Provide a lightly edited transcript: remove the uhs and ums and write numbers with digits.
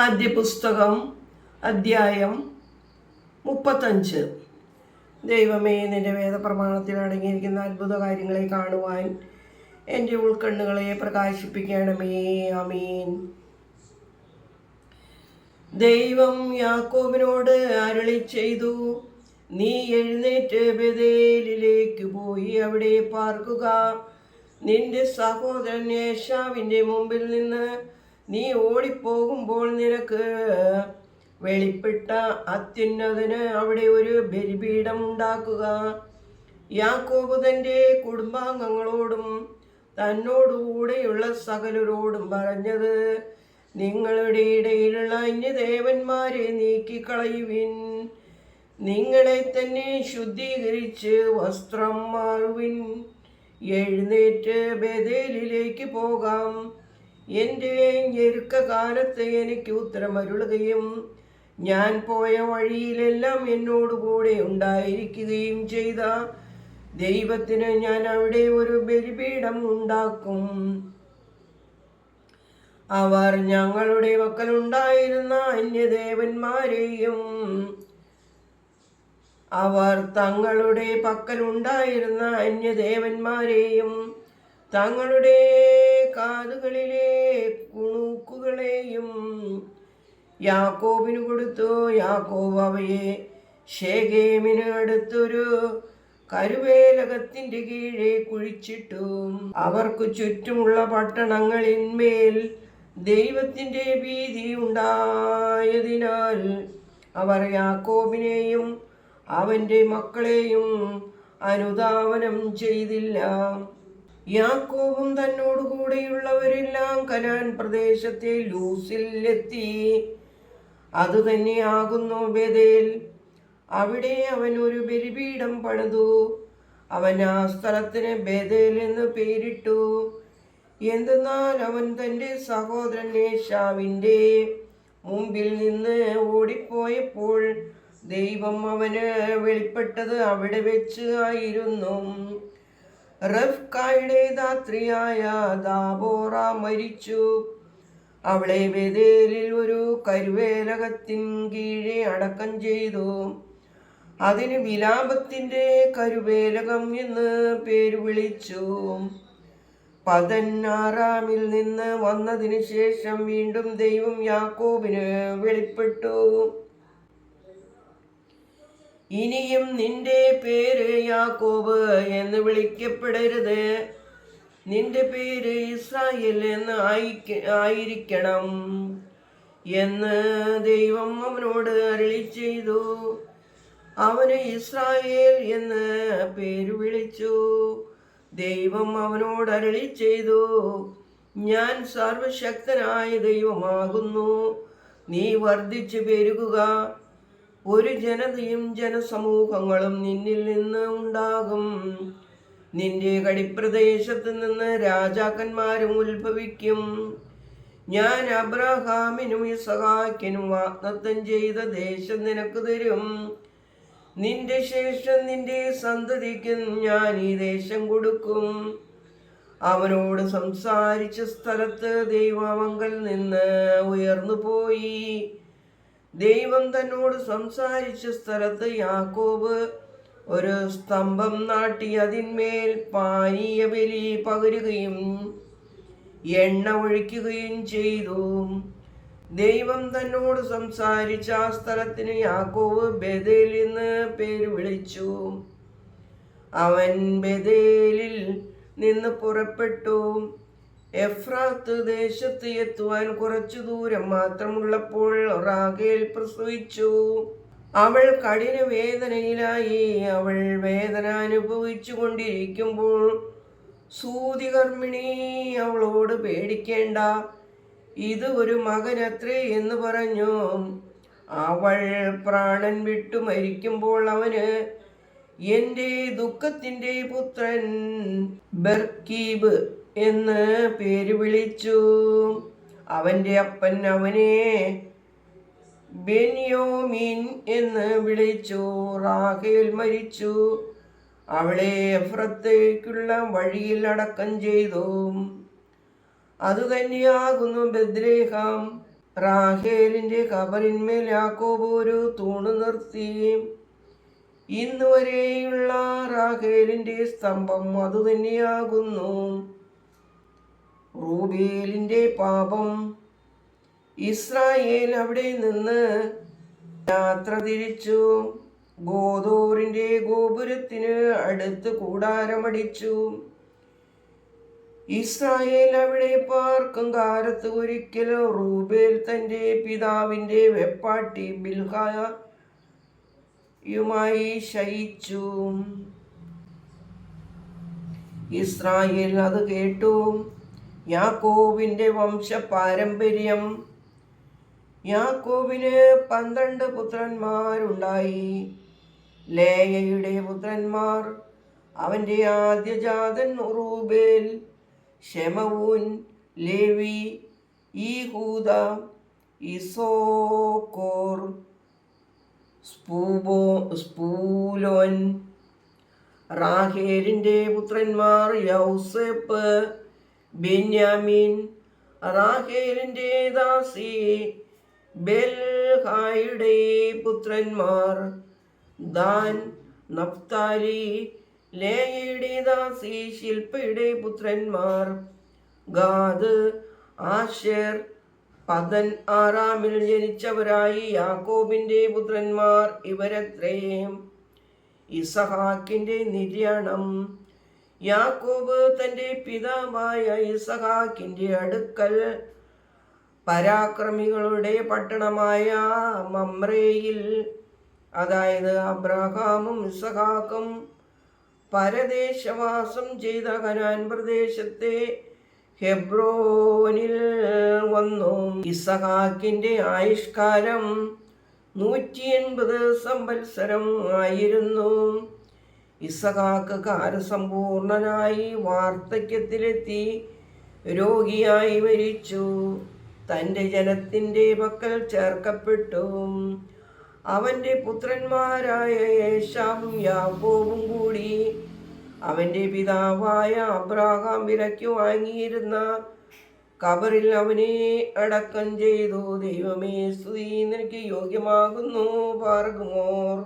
ആദ്യ പുസ്തകം അധ്യായം 35. ദൈവമേ, നിന്റെ വേദപ്രമാണത്തിൽ അടങ്ങിയിരിക്കുന്ന അത്ഭുത കാര്യങ്ങളെ കാണുവാൻ എൻ്റെ ഉൾക്കണ്ണുകളെ പ്രകാശിപ്പിക്കണമേ. ആമീൻ. ദൈവം യാക്കോബിനോട് അരുളി ചെയ്തു, നീ എഴുന്നേറ്റ് ബേഥേലിലേക്ക് പോയി അവിടെ പാർക്കുക. നിന്റെ സഹോദരൻ ഏശാവിൻ്റെ മുമ്പിൽ നിന്ന് നീ ഓടിപ്പോകുമ്പോൾ നിനക്ക് വെളിപ്പെട്ട അത്യുന്നതന് അവിടെ ഒരു ബലിപീഠം ഉണ്ടാക്കുക. യാക്കോബ് തൻ്റെ കുടുംബാംഗങ്ങളോടും തന്നോടുകൂടെയുള്ള സകലരോടും പറഞ്ഞത്, നിങ്ങളുടെ ഇടയിലുള്ള അന്യദേവന്മാരെ നീക്കിക്കളയുവിൻ. നിങ്ങളെ തന്നെ ശുദ്ധീകരിച്ച് വസ്ത്രം മാറുവിൻ. എഴുന്നേറ്റ് ബേഥേലിലേക്ക് പോകാം. എൻ്റെ ഞെരുക്കകാലത്ത് എനിക്ക് ഉത്തരമരുളുകയും ഞാൻ പോയ വഴിയിലെല്ലാം എന്നോടുകൂടെ ഉണ്ടായിരിക്കുകയും ചെയ്ത ദൈവത്തിന് ഞാൻ അവിടെ ഒരു ബലിപീഠം ഉണ്ടാക്കും. അവർ ഞങ്ങളുടെ പക്കലുണ്ടായിരുന്ന അന്യദേവന്മാരെയും തങ്ങളുടെ കാതുകളിലെ കുണുക്കുകളെയും യാക്കോബിന് കൊടുത്തു. യാക്കോബ് അവയെ ശേഖേമിന് അടുത്തൊരു കരുവേലകത്തിൻ്റെ കീഴെ കുഴിച്ചിട്ടു. അവർക്ക് ചുറ്റുമുള്ള പട്ടണങ്ങളിന്മേൽ ദൈവത്തിൻ്റെ ഭീതി ഉണ്ടായതിനാൽ അവർ യാക്കോബിനെയും അവൻ്റെ മക്കളെയും അനുധാവനം ചെയ്തില്ല. യാക്കോബും തന്നോടുകൂടെയുള്ളവരെല്ലാം കനാൻ പ്രദേശത്തെ ലൂസിൽ എത്തി. അതുതന്നെയാകുന്നു ബേഥേൽ. അവിടെ അവൻ ഒരു ബലിപീഠം പണിതു. അവൻ ആ സ്ഥലത്തിന് ബേഥേൽ എന്ന് പേരിട്ടു. എന്തെന്നാൽ അവൻ തൻ്റെ സഹോദരൻ ഏശാവിൻ്റെ മുമ്പിൽ നിന്ന് ഓടിപ്പോയപ്പോൾ ദൈവം അവന് വെളിപ്പെട്ടത് അവിടെ വെച്ച് ആയിരുന്നു. റഫ്കായുടെ ധാത്രിയായ ദാബോറ മരിച്ചു. അവളെ ബേഥേലിൽ ഒരു കരുവേലകത്തിൻ കീഴെ അടക്കം ചെയ്തു. അതിന് വിലാപത്തിൻ്റെ കരുവേലകം എന്ന് പേര് വിളിച്ചു. പദൻ ആറാമിൽ നിന്ന് വന്നതിന് ശേഷം വീണ്ടും ദൈവം യാക്കോബിന് വെളിപ്പെട്ടു. ഇനിയും നിന്റെ പേര് യാക്കോബ് എന്ന് വിളിക്കപ്പെടരുത്, നിന്റെ പേര് ഇസ്രായേൽ എന്ന് ആയിരിക്കണം എന്ന് ദൈവം അവനോട് അരുളി ചെയ്തു. അവന് ഇസ്രായേൽ എന്ന് പേര് വിളിച്ചു. ദൈവം അവനോട് അരുളി ചെയ്തു, ഞാൻ സർവശക്തനായ ദൈവമാകുന്നു. നീ വർദ്ധിച്ചു പെരുകുക. ഒരു ജനതയും ജനസമൂഹങ്ങളും നിന്നിൽ നിന്ന് ഉണ്ടാകും. നിന്റെ കടിപ്രദേശത്ത് നിന്ന് രാജാക്കന്മാരും ഉത്ഭവിക്കും. ഞാൻ അബ്രഹാമിനും ഇസഹാക്കിനും വാഗ്ദത്തം ചെയ്ത ദേശം നിനക്ക് തരും. നിന്റെ ശേഷം നിന്റെ സന്തതിക്ക് ഞാൻ ഈ ദേശം കൊടുക്കും. അവനോട് സംസാരിച്ച സ്ഥലത്ത് ദൈവമങ്കൽ നിന്ന് ഉയർന്നു പോയി. ദൈവം തന്നോട് സംസാരിച്ച സ്ഥലത്ത് യാക്കോബ് ഒരു സ്തംഭം നാട്ടി അതിന്മേൽ പാനീയബലി പകരുകയും എണ്ണ ഒഴിക്കുകയും ചെയ്തു. ദൈവം തന്നോട് സംസാരിച്ച ആ സ്ഥലത്തിന് യാക്കോബ് ബേഥേൽ എന്ന് പേര് വിളിച്ചു. അവൻ ബേഥേലിൽ നിന്ന് പുറപ്പെട്ടു. എഫ്രാത്ത് ദേശത്ത് എത്തുവാൻ കുറച്ചു ദൂരം മാത്രമുള്ളപ്പോൾ റാഹേൽ പ്രസവിച്ചു. അവൾ കഠിന വേദനയിലായി. അവൾ വേദന അനുഭവിച്ചു കൊണ്ടിരിക്കുമ്പോൾ സൂതികർമ്മിണി അവളോട്, പേടിക്കേണ്ട, ഇത് ഒരു മകനത്രേ എന്ന് പറഞ്ഞു. അവൾ പ്രാണൻ വിട്ടു മരിക്കുമ്പോൾ അവന്, എൻ്റെ ദുഃഖത്തിൻ്റെ പുത്രൻ ബർക്കീബ് എന്ന് പേര് വിളിച്ചു. അവൻ്റെ അപ്പൻ അവനെ ബെന്യാമീൻ എന്ന് വിളിച്ചു. റാഹേൽ മരിച്ചു. അവളെ എഫ്രത്തേക്കുള്ള വഴിയിൽ അടക്കം ചെയ്തു. അതുതന്നെയാകുന്നു ബെത്ലേഹം. റാഹേലിന്റെ കബറിന്മേൽ യാക്കോബ് ഒരു തൂണ് നിർത്തി. ഇന്നുവരെയുള്ള റാഹേലിന്റെ സ്തംഭം അതുതന്നെയാകുന്നു. റൂബേലിന്റെ പാപം. ഇസ്രായേൽ അവിടെ നിന്ന് യാത്ര തിരിച്ചു. ഗോദോറിന്റെ ഗോപുരത്തിന് അടുത്ത് കൂടാരമടിച്ചു. ഇസ്രായേൽ അവിടെ പാർക്കും കാലത്ത് ഒരിക്കൽ റൂബേൽ തന്റെ പിതാവിന്റെ വെപ്പാട്ടി ബിൽഹായുമായി ശയിച്ചു. ഇസ്രായേൽ അത് കേട്ടു. യാക്കോബിന്റെ വംശപാരമ്പര്യം. യാക്കോബിന് 12 പുത്രന്മാരുണ്ടായി. ലേയയുടെ പുത്രന്മാർ. അവന്റെ ആദ്യജാതൻ റൂബേൽ, ശെമവൂൻ, ലേവി, യഹൂദ, ഇസ്സാഖാർ, സ്പൂലോൻ. റാഹേലിന്റെ പുത്രന്മാർ യൗസേപ്പ്, ബെന്യാമീൻ. റാഹേലിന്റെ ദാസി ബിൽഹായുടെ പുത്രന്മാർ ദാൻ, നഫ്താലി. ലേയയുടെ ദാസി ശിൽപ്പയുടെ പുത്രന്മാർ ഗാദ്, ആശേർ, പദൻ ആറാമിൽ ജനിച്ചവരായി യാക്കോബിന്റെ പുത്രന്മാർ ഇവരത്രയും. ഇസഹാക്കിന്റെ നിര്യാണം. യാക്കോബ് തന്റെ പിതാവായ ഇസഹാക്കിന്റെ അടുക്കൽ പരാക്രമികളുടെ പട്ടണമായ മമ്രേയിൽ, അതായത് അബ്രഹാമും ഇസഹാക്കും പരദേശവാസം ചെയ്ത കനാൻ പ്രദേശത്തെ ഹെബ്രോനിൽ വന്നു. ഇസഹാക്കിന്റെ ആയുഷ്കാലം 180 സംവത്സരം ആയിരുന്നു. ഇസഹാക്ക് കാലസമ്പൂർണനായി വാർദ്ധക്യത്തിലെത്തി രോഗിയായി മരിച്ചു. തൻ്റെ ജനത്തിൻ്റെ പക്കൽ ചേർക്കപ്പെട്ടു. അവൻ്റെ പുത്രന്മാരായ ഏശാവും യാക്കോബും കൂടി അവൻ്റെ പിതാവായ അബ്രഹാം വിലയ്ക്ക് വാങ്ങിയിരുന്ന കബറിൽ അവനെ അടക്കം ചെയ്തു. ദൈവമേ, സ്തുതി നിനക്ക് യോഗ്യമാകുന്നു. പാർക്കുമോർ.